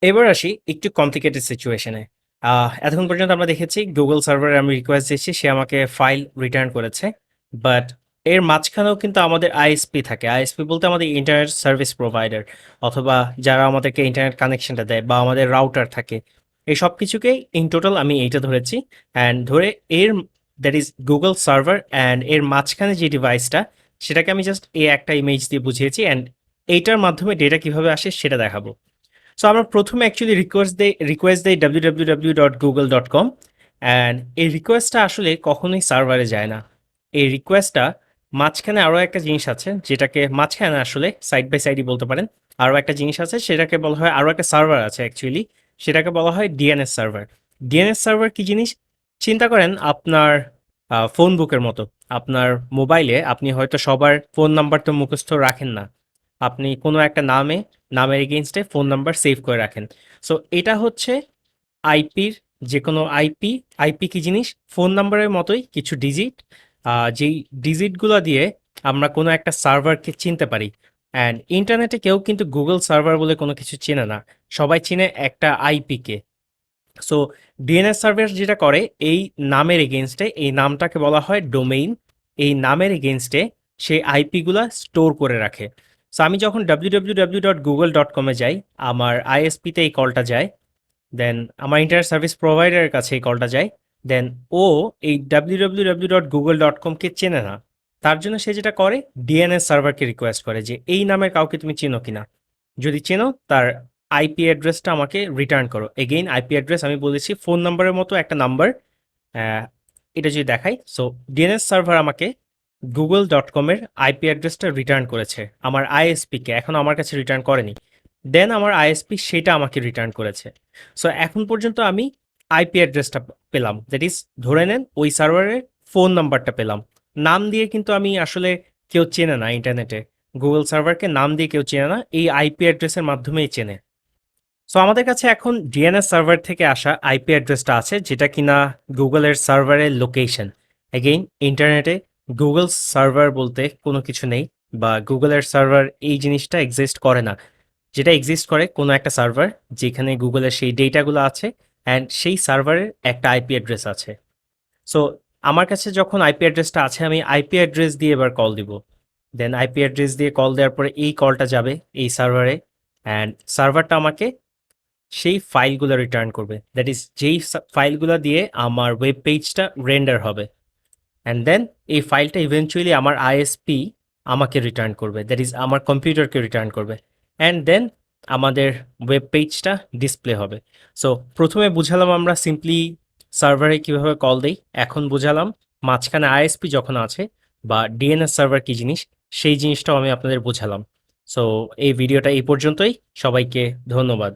এবার আসি একটু কমপ্লিকেটেড সিচুয়েশনে। এতক্ষণ পর্যন্ত আমরা দেখেছি গুগল সার্ভারে আমি রিকোয়েস্ট দিয়েছি, সে আমাকে ফাইল রিটার্ন করেছে। বাট এর মাঝখানেও কিন্তু আমাদের আইএসপি থাকে। আইএসপি বলতে আমাদের ইন্টারনেট সার্ভিস প্রোভাইডার, অথবা যারা আমাদেরকে ইন্টারনেট কানেকশনটা দেয়, বা আমাদের রাউটার থাকে। এই সব কিছুকেই ইন টোটাল আমি এইটা ধরেছি। অ্যান্ড ধরে এর that is Google server, and এর মাঝখানে যে ডিভাইসটা, সেটাকে আমি জাস্ট এই একটা ইমেজ দিয়ে বুঝিয়েছি। অ্যান্ড এইটার মাধ্যমে ডেটা কিভাবে আসে সেটা দেখাবো। সো আমরা প্রথমে অ্যাকচুয়ালি রিকোয়েস্ট দেই www.google.com, অ্যান্ড এই রিকোয়েস্টটা আসলে কখনোই সার্ভারে যায় না। এই রিকোয়েস্টটা মাঝখানে আরও একটা জিনিস আছে, যেটাকে মাঝখানে আসলে সাইড বাই সাইডই বলতে পারেন। আরও একটা জিনিস আছে, সেটাকে বলা হয়, আরও একটা সার্ভার আছে অ্যাকচুয়ালি, সেটাকে বলা হয় ডিএনএস সার্ভার। ডিএনএস সার্ভার কি জিনিস? চিন্তা করেন আপনার ফোন বুকের মতো। আপনার মোবাইলে আপনি হয়তো সবার ফোন নাম্বার তো মুখস্থ রাখেন না। আপনি কোনো একটা নামের এগেইনস্টে ফোন নাম্বার সেভ করে রাখেন। সো এটা হচ্ছে আইপির যে কোনো আইপি কি জিনিস? ফোন নাম্বারের মতোই কিছু ডিজিট। যেই ডিজিটগুলো দিয়ে আমরা কোনো একটা সার্ভারকে চিনতে পারি। অ্যান্ড ইন্টারনেটে কেউ কিন্তু গুগল সার্ভার বলে কোনো কিছু চেনে না, সবাই চিনে একটা আইপিকে। সো ডিএনএস সার্ভার যেটা করে, এই নামের এগেনস্টে, এই নামটাকে বলা হয় ডোমেইন। এই নামের এগেনস্টে সেই আইপিগুলা স্টোর করে রাখে। সো আমি যখন www.google.com এ যাই, আমার আইএসপিতে এই কলটা যায়। দেন আমার ইন্টারনেট সার্ভিস প্রোভাইডারের কাছে এই কলটা যায়। দেন ও এই www.google.com-কে চেনে না। তার জন্য সে যেটা করে, ডিএনএস সার্ভারকে রিকোয়েস্ট করে যে এই নামের কাউকে তুমি চেনো কিনা। যদি চেনো, তার আইপি অ্যাড্রেসটা আমাকে রিটার্ন করো। এগেইন আইপি অ্যাড্রেস আমি বলেছি ফোন নাম্বারের মতো একটা নাম্বার। এটা যদি দেখাই, সো ডিএনএস সার্ভার আমাকে গুগল.com এর আইপি অ্যাড্রেসটা রিটার্ন করেছে আমার আইএসপিকে, এখন আমার কাছে রিটার্ন করেনি। দেন আমার আইএসপি সেটা আমাকে রিটার্ন করেছে। সো এখন পর্যন্ত আমি আইপি অ্যাড্রেসটা পেলাম, দ্যাট ইজ ধরে নেন ওই সার্ভারের ফোন নাম্বারটা পেলাম। নাম দিয়ে কিন্তু আমি আসলে, কেউ চেনে না ইন্টারনেটে, গুগল সার্ভারকে নাম দিয়ে কেউ চেনে না, এই আইপি অ্যাড্রেসের মাধ্যমেই চেনে। সো আমাদের কাছে এখন ডিএনএস সার্ভার থেকে আসা আইপি অ্যাড্রেসটা আছে, যেটা কিনা গুগলের সার্ভারের লোকেশন। এগেইন ইন্টারনেটে গুগল সার্ভার বলতে কোনো কিছু নেই, বা গুগলের সার্ভার এই জিনিসটা এক্সিস্ট করে না। যেটা এক্সিস্ট করে কোনো একটা সার্ভার, যেখানে গুগলের সেই ডেটাগুলো আছে, অ্যান্ড সেই সার্ভারের একটা আইপি অ্যাড্রেস আছে। সো আমার কাছে যখন আইপি অ্যাড্রেসটা আছে, আমি আইপি অ্যাড্রেস দিয়ে এবার কল দিব। দেন আইপি অ্যাড্রেস দিয়ে কল দেওয়ার পরে এই কলটা যাবে এই সার্ভারে, অ্যান্ড সার্ভারটা আমাকে সেই ফাইলগুলো রিটার্ন করবে, দ্যাট ইজ যেই ফাইলগুলো দিয়ে আমার ওয়েব পেজটা রেন্ডার হবে। অ্যান্ড দেন এই ফাইলটা ইভেনচুয়ালি আমার আইএসপি আমাকে রিটার্ন করবে, দ্যাট ইজ আমার কম্পিউটারকে রিটার্ন করবে। অ্যান্ড দেন আমাদের ওয়েব পেজটা ডিসপ্লে হবে। সো প্রথমে বুঝালাম আমরা সিম্পলি সার্ভারে কিভাবে কল দেই, এখন বুঝালাম মাঝখানে আইএসপি যখন আছে, বা ডিএনএস সার্ভার কি জিনিস, সেই জিনিসটাও আমি আপনাদের বুঝালাম। সো এই ভিডিওটা এই পর্যন্তই। সবাইকে ধন্যবাদ।